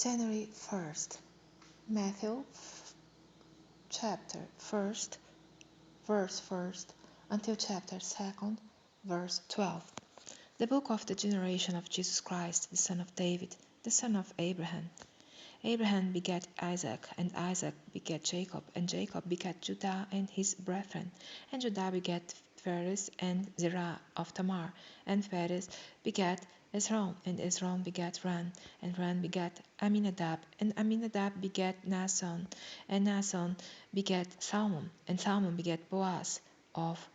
January 1st, Matthew chapter 1st, verse 1st, until chapter 2nd, verse 12. The book of the generation of Jesus Christ, the son of David, the son of Abraham. Abraham begat Isaac, and Isaac begat Jacob, and Jacob begat Judah and his brethren. And Judah begat Phares and Zerah of Tamar, and Phares begat Esron, and Esron begat Ran, and Ran begat Aminadab, and Aminadab begat Naasson, and Naasson begat Salmon, and Salmon begat Boaz of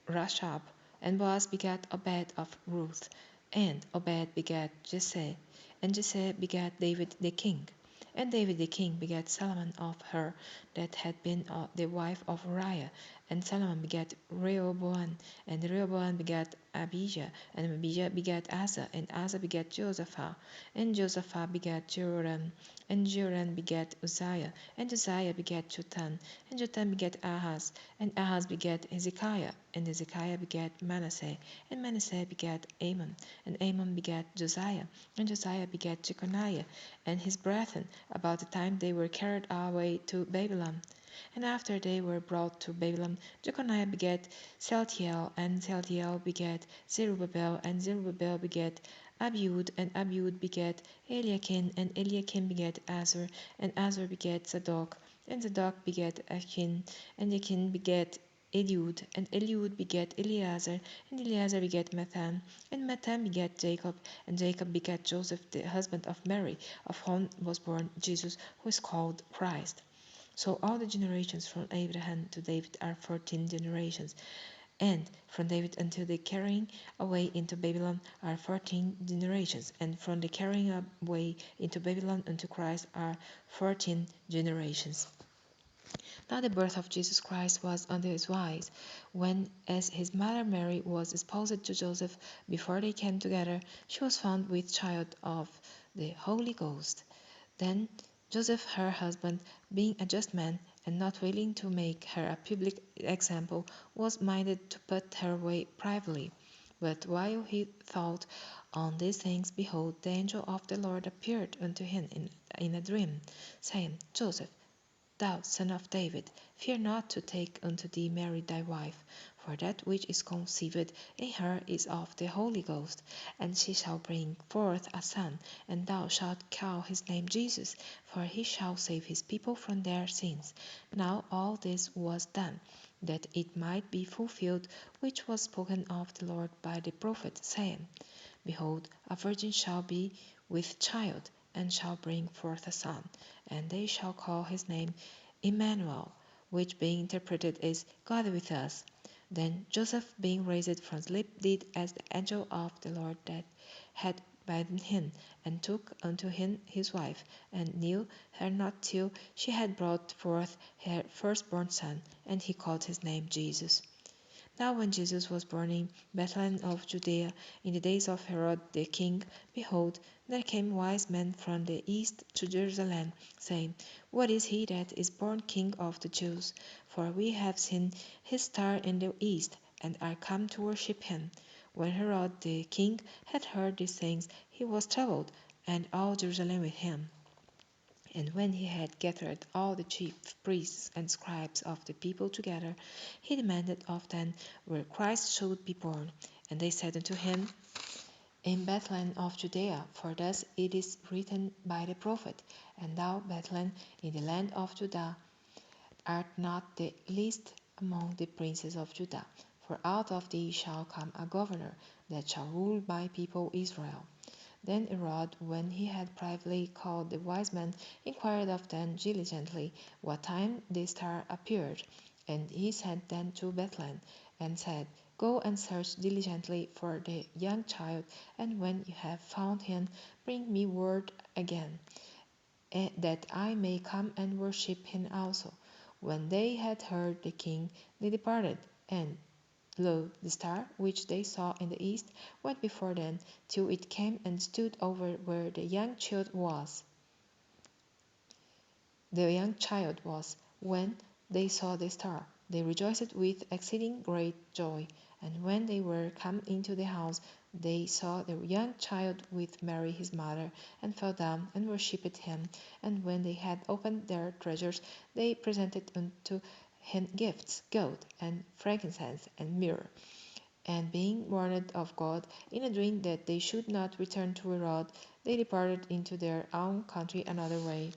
Rashab, and Boaz begat Obed of Ruth, and Obed begat Jesse, and Jesse begat David the king. And David the king begat Solomon of her that had been the wife of Uriah. And Solomon begat Rehoboam, and Rehoboam begat Abijah, and Abijah begat Asa, and Asa begat Josaphat, and Josaphat begat Joram, and Joram begat Uzziah, and Uzziah begat Jotham, and Jotham begat Ahaz, and Ahaz begat Hezekiah, and Hezekiah begat Manasseh, and Manasseh begat Amon, and Amon begat Josiah, and Josiah begat Jeconiah, and his brethren, about the time they were carried away to Babylon. And after they were brought to Babylon, Jeconiah begat Shealtiel, and Shealtiel begat Zerubbabel, and Zerubbabel begat Abiud, and Abiud begat Eliakim, and Eliakim begat Azor, and Azor begat Zadok, and Zadok begat Achim, and Achim begat Eliud, and Eliud begat Eleazar, and Eleazar begat Mathan, and Mathan begat Jacob, and Jacob begat Joseph, the husband of Mary, of whom was born Jesus, who is called Christ. So all the generations from Abraham to David are 14 generations, and from David until the carrying away into Babylon are 14 generations, and from the carrying away into Babylon unto Christ are 14 generations. Now the birth of Jesus Christ was unto his wise, when as his mother Mary was espoused to Joseph, before they came together, she was found with child of the Holy Ghost. Then Joseph her husband, being a just man, and not willing to make her a public example, was minded to put her away privately. But while he thought on these things, behold, the angel of the Lord appeared unto him in a dream, saying, Joseph, thou son of David, fear not to take unto thee Mary thy wife, for that which is conceived in her is of the Holy Ghost, and she shall bring forth a son, and thou shalt call his name Jesus, for he shall save his people from their sins. Now all this was done, that it might be fulfilled which was spoken of the Lord by the prophet, saying, Behold, a virgin shall be with child, and shall bring forth a son, and they shall call his name Emmanuel, which being interpreted is God with us. Then Joseph, being raised from sleep, did as the angel of the Lord that had bidden him, and took unto him his wife, and knew her not till she had brought forth her firstborn son, and he called his name Jesus. Now when Jesus was born in Bethlehem of Judea, in the days of Herod the king, behold, there came wise men from the east to Jerusalem, saying, What is he that is born King of the Jews? For we have seen his star in the east, and are come to worship him. When Herod the king had heard these things, he was troubled, and all Jerusalem with him. And when he had gathered all the chief priests and scribes of the people together, he demanded of them where Christ should be born. And they said unto him, In Bethlehem of Judea, for thus it is written by the prophet, And thou, Bethlehem, in the land of Judah, art not the least among the princes of Judah, for out of thee shall come a governor that shall rule my people Israel. Then Herod, when he had privately called the wise men, inquired of them diligently what time the star appeared. And he sent them to Bethlehem, and said, Go and search diligently for the young child, and when you have found him, bring me word again, that I may come and worship him also. When they had heard the king, they departed, and lo, the star which they saw in the east went before them, till it came and stood over where the young child was. When they saw the star, they rejoiced with exceeding great joy. And when they were come into the house, They saw the young child with Mary his mother, and fell down and worshipped him. And when they had opened their treasures, they presented unto him gifts, gold, and frankincense, and myrrh. And being warned of God in a dream that they should not return to Herod, they departed into their own country another way.